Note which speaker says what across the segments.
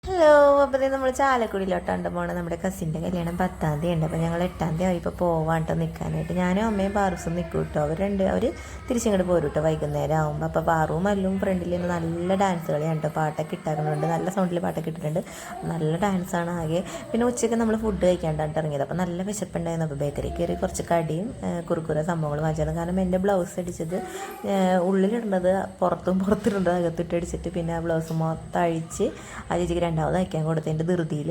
Speaker 1: Hello. അപ്പോൾ നമ്മൾ ചാലക്കുടിയിലോട്ടാണ്ട് പോകണം. നമ്മുടെ കസിൻ്റെ കല്യാണം 10-ാം തീയതി ഉണ്ട്. അപ്പോൾ ഞങ്ങൾ 8-ാം തീയതി ആയി ഇപ്പോൾ പോവാണ്ട് നിൽക്കാനായിട്ട്. ഞാനും അമ്മയും പാറുസും നിൽക്കും കേട്ടോ. അവർ തിരിച്ചിങ്ങോട്ട് പോരും കേട്ടോ വൈകുന്നേരം ആകുമ്പോൾ. അപ്പോൾ പാറുവും മല്ലും ഫ്രണ്ടിൽ നിന്ന് നല്ല ഡാൻസ് കളിയാണ് കേട്ടോ. പാട്ടൊക്കെ ഇട്ടാക്കുന്നുണ്ട്, നല്ല സൗണ്ടിൽ പാട്ടൊക്കെ ഇട്ടിട്ടുണ്ട്. നല്ല ഡാൻസാണ് ആകെ. പിന്നെ ഉച്ചയ്ക്ക് നമ്മൾ ഫുഡ് കഴിക്കാണ്ടായിട്ട് ഇറങ്ങിയത്. അപ്പോൾ നല്ല വിശപ്പുണ്ടായിരുന്നു. അപ്പോൾ ബേക്കറി കയറി കുറച്ച് കടിയും കുറുക്കുറ സംഭവങ്ങൾ വാങ്ങിച്ചത്. കാരണം എൻ്റെ ബ്ലൗസ് അടിച്ചത് ഉള്ളിലിടുന്നത് പുറത്തിടുന്നത് അകത്തിട്ട് അടിച്ചിട്ട് പിന്നെ ആ ബ്ലൗസ് മൊത്തം അഴിച്ച് ആ ചേച്ചിക്ക് രണ്ടാമത് അയക്കാൻ കൊടുത്തതിൻ്റെ ധൃതിയിൽ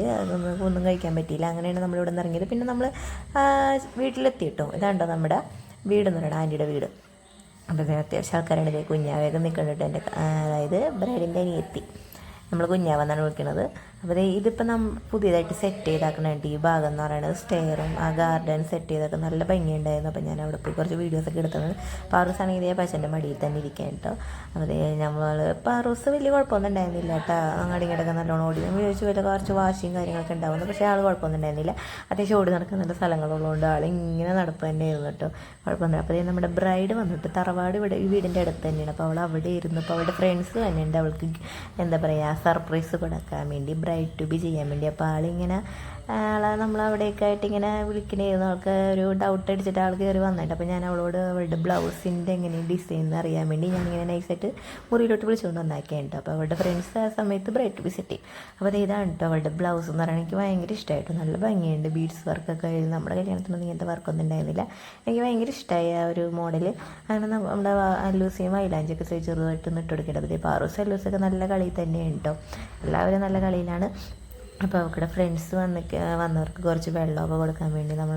Speaker 1: ഒന്നും കഴിക്കാൻ പറ്റിയില്ല. അങ്ങനെയാണ് നമ്മളിവിടെ നിന്ന് ഇറങ്ങിയത്. പിന്നെ നമ്മൾ വീട്ടിലെത്തി കേട്ടോ. ഇതാണ്ടോ നമ്മുടെ വീടെന്ന് പറയുന്നത്, ആൻറ്റിയുടെ വീട്. അപ്പോൾ അത്യാവശ്യം ആൾക്കാരുടെ കുഞ്ഞാവേഗം നിൽക്കുന്നുണ്ട്. എൻ്റെ അതായത് ബ്രൈഡിൻ്റെ അനിയത്തി, നമ്മൾ കുഞ്ഞാവെന്നാണ് വിളിക്കുന്നത്. അപ്പോൾ ഇതിപ്പോൾ പുതിയതായിട്ട് സെറ്റ് ചെയ്താക്കണുണ്ട്. ഈ ഭാഗം എന്ന് പറയുന്നത് സ്റ്റെയറും ആ ഗാർഡൻ സെറ്റ് ചെയ്തൊക്കെ നല്ല ഭംഗിയുണ്ടായിരുന്നു. അപ്പോൾ ഞാൻ അവിടെ പോയി കുറച്ച് വീഡിയോസൊക്കെ എടുത്തത്. പാറൂസ് ആണെങ്കിൽ ഇതേ പശൻ്റെ മടിയിൽ തന്നെ ഇരിക്കാൻ കേട്ടോ. അപ്പോൾ നമ്മൾ പാറൂസ് വലിയ കുഴപ്പമൊന്നും ഉണ്ടായിരുന്നില്ല കേട്ടോ. അങ്ങോട്ടും ഇങ്ങോട്ടൊക്കെ നല്ലോണം ഓടി. നമ്മൾ ചോദിച്ചു വല്ല കുറച്ച് വാശിയും കാര്യങ്ങളൊക്കെ ഉണ്ടാവുന്നു. പക്ഷേ ആൾ കുഴപ്പമൊന്നും ഉണ്ടായിരുന്നില്ല. അത്യാവശ്യം ഓടി നടക്കുന്ന സ്ഥലങ്ങളുള്ളതുകൊണ്ട് ആൾ ഇങ്ങനെ നടപ്പ് തന്നെയായിരുന്നു കേട്ടോ. കുഴപ്പമൊന്നുമില്ല. അപ്പോൾ നമ്മുടെ ബ്രൈഡ് വന്നിട്ട് തറവാട് ഇവിടെ ഈ വീടിൻ്റെ അടുത്ത് തന്നെയാണ്. അപ്പോൾ അവൾ അവിടെ ഇരുന്നു. അപ്പോൾ അവളുടെ ഫ്രണ്ട്സ് തന്നെ ഉണ്ട് അവൾക്ക് എന്താ പറയുക സർപ്രൈസ് കൊടുക്കാൻ വേണ്ടി, ബ്രൈഡ് ടു ബി ചെയ്യാൻ വേണ്ടി. അപ്പോൾ ആളിങ്ങനെ നമ്മളവിടെയൊക്കെ ആയിട്ട് ഇങ്ങനെ വിളിക്കണമായിരുന്നു. ആൾക്ക് ഒരു ഡൗട്ട് അടിച്ചിട്ട് ആൾ കയറി വന്നിട്ട്. അപ്പോൾ ഞാൻ അവളോട് അവളുടെ ബ്ലൗസിൻ്റെ എങ്ങനെ ഡിസൈൻ എന്ന് അറിയാൻ വേണ്ടി ഞാനിങ്ങനെ നൈസായിട്ട് മുറിയിലോട്ട് വിളിച്ചുകൊണ്ട് വന്നാക്കിയാണ് കേട്ടോ. അപ്പോൾ അവളുടെ ഫ്രണ്ട്സ് ആ സമയത്ത് ബ്രൈഡ് ടു ബി സെറ്റ് ചെയ്യും. അപ്പോൾ ഇതാണ് കേട്ടോ അവളുടെ ബ്ലൗസ് എന്ന് പറയുന്നത്. എനിക്ക് ഭയങ്കര ഇഷ്ടമായിട്ട്, നല്ല ഭംഗിയുണ്ട്. ബീഡ്സ് വർക്കൊക്കെ ആയിരുന്നു. നമ്മുടെ കല്യാണത്തിനൊന്നും ഇങ്ങനത്തെ വർക്കൊന്നും ഉണ്ടായിരുന്നില്ല. എനിക്ക് ഭയങ്കര ഇഷ്ടമായി ആ ഒരു മോഡൽ. അങ്ങനെ നമ്മുടെ അല്ലൂസിയും മൈലാഞ്ചൊക്കെ ചെറുതായിട്ട് ഇട്ട് കൊടുക്കേണ്ടത്. അപ്പോൾ പാറൂസ് അല്ലൂസൊക്കെ നല്ല കളി തന്നെയാണ് കേട്ടോ. എല്ലാവരും നല്ല കളിയിലാണ്. അപ്പോൾ അവരുടെ ഫ്രണ്ട്സ് വന്നവർക്ക് കുറച്ച് വെള്ളമൊക്കെ കൊടുക്കാൻ വേണ്ടി നമ്മൾ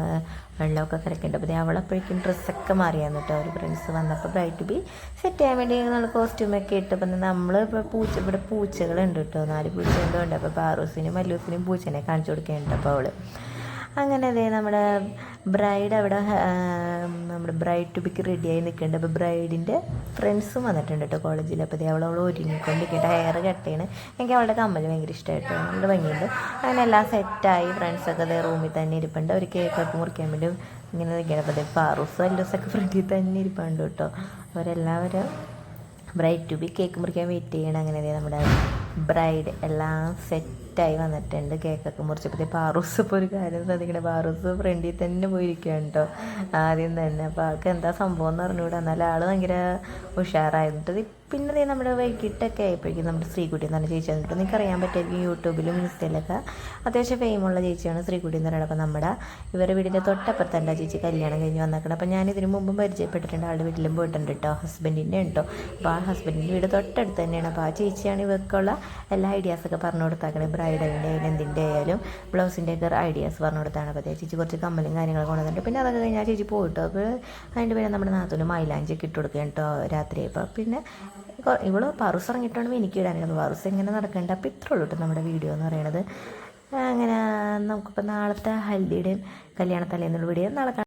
Speaker 1: വെള്ളമൊക്കെ കലക്കേണ്ടത്. അപ്പോൾ അവളപ്പോഴേക്കും ഡ്രസ്സൊക്കെ മാറിയാന്ന് കേട്ടോ. അവർ ഫ്രണ്ട്സ് വന്നപ്പോൾ ബ്രൈഡ് ടു ബി സെറ്റ് ചെയ്യാൻ വേണ്ടി നമ്മൾ കോസ്റ്റ്യൂമൊക്കെ ഇട്ട്. അപ്പം നമ്മൾ ഇവിടെ പൂച്ചകളുണ്ട് കേട്ടോ, 4 പൂച്ചകളുണ്ട്. അപ്പോൾ പാറൂസിനും മല്ലൂസിനും പൂച്ചനെ കാണിച്ചു കൊടുക്കേണ്ട. അപ്പോൾ അവൾ അങ്ങനെ നമ്മുടെ ബ്രൈഡ് അവിടെ നമ്മുടെ ബ്രൈഡ് ടു ബിക്ക് റെഡിയായി നിൽക്കുന്നുണ്ട്. അപ്പോൾ ബ്രൈഡിൻ്റെ ഫ്രണ്ട്സും വന്നിട്ടുണ്ട് കേട്ടോ കോളേജിൽ. അപ്പോൾ അവൾ ഒരുങ്ങിക്കൊണ്ടിരിക്കട്ടെ, ഹെയർ കട്ട് ചെയ്യണം. എനിക്ക് അവളുടെ കമ്മൽ ഭയങ്കര ഇഷ്ടമായിട്ടോ, നല്ല ഭംഗിയുണ്ട്. അങ്ങനെ എല്ലാം സെറ്റായി. ഫ്രണ്ട്സൊക്കെ അതേ റൂമിൽ തന്നെ ഇരിപ്പുണ്ട്. ഒരു കേക്കൊക്കെ മുറിക്കാൻ വേണ്ടി ഇങ്ങനെ നിൽക്കണം. അപ്പോൾ പാറൂസും അല്ലൂസൊക്കെ ഫ്രണ്ടിൽ തന്നെ ഇരിപ്പുണ്ട് കേട്ടോ. അവരെല്ലാവരും ബ്രൈഡ് ടു ബി കേക്ക് മുറിക്കാൻ വെയിറ്റ് ചെയ്യണം. അങ്ങനെ നമ്മുടെ ബ്രൈഡ് എല്ലാം സെറ്റായി വന്നിട്ടുണ്ട്. കേക്കൊക്കെ മുറിച്ചപ്പോഴത്തേ പാറൂസ് ഇപ്പോൾ ഒരു കാര്യം ശ്രദ്ധിക്കണേ, പാറൂസ് ഫ്രണ്ടിൽ തന്നെ പോയിരിക്കുകയാണ് കേട്ടോ ആദ്യം തന്നെ. അപ്പോൾ ആൾക്ക് എന്താ സംഭവം എന്ന് പറഞ്ഞുകൂടാ. എന്നാലും ആൾ ഭയങ്കര ഉഷാറായിരുന്നു. പിന്നെ നമ്മുടെ വൈകിട്ടൊക്കെ ആയപ്പോഴേക്കും നമ്മുടെ ശ്രീകുട്ടി എന്ന് പറഞ്ഞ ചേച്ചി വന്നിട്ട്, നിങ്ങൾക്ക് അറിയാൻ പറ്റുമായിരിക്കും യൂട്യൂബിലും ഇൻസ്റ്റയിലൊക്കെ അത്യാവശ്യം ഫെയിമുള്ള ചേച്ചിയാണ് ശ്രീകുട്ടി എന്ന് പറയുന്നത്. അപ്പോൾ നമ്മുടെ ഇവരുടെ വീടിൻ്റെ തൊട്ടപ്പുറത്തല്ല ചേച്ചി കല്യാണം കഴിഞ്ഞ് വന്നേക്കണം. അപ്പോൾ ഞാൻ ഇതിന് മുമ്പും പരിചയപ്പെട്ടിട്ടുണ്ട്, ആളുടെ വീട്ടിലും പോയിട്ടുണ്ട് കേട്ടോ. ഹസ്ബൻഡിൻ്റെ ഉണ്ടോ. അപ്പോൾ ആ ഹസ്ബൻഡിൻ്റെ വീട് തൊട്ടടുത്ത് തന്നെയാണ്. അപ്പോൾ ആ ചേച്ചിയാണ് ഇവർക്കുള്ള എല്ലാ ഐഡിയാസൊക്കെ പറഞ്ഞു കൊടുത്താക്കണേ. ബ്രൈഡിൻ്റെ ആയാലും എന്തിൻ്റെ ആയാലും ബ്ലൗസിൻ്റെയൊക്കെ ഐഡിയാസ് പറഞ്ഞു കൊടുത്താണ്. അപ്പോൾ ചേച്ചി കുറച്ച് കമ്മലും കാര്യങ്ങളൊക്കെ കൊണ്ടുവന്നിട്ട് പിന്നെ അതൊക്കെ കഴിഞ്ഞാൽ ചേച്ചി പോയിട്ടോ. അപ്പോൾ അതിൻ്റെ പേര് നമ്മുടെ നാത്തൂന് മൈലാഞ്ചൊക്കെ ഇട്ട് കൊടുക്കുക കേട്ടോ രാത്രി. അപ്പോൾ പിന്നെ ഇവള് പാറൂസ് ഇറങ്ങിയിട്ടാണ് എനിക്ക് ഇടാനായിരുന്നു. പാറൂസ് എങ്ങനെ നടക്കേണ്ട. അപ്പോൾ ഇത്രേ ഉള്ളൂ കേട്ടോ നമ്മുടെ വീഡിയോ എന്ന് പറയുന്നത്. അങ്ങനെ നമുക്കിപ്പോൾ നാളത്തെ ഹൽദിയുടെയും കല്യാണത്തലേന്നുള്ള വീഡിയോ നാളെ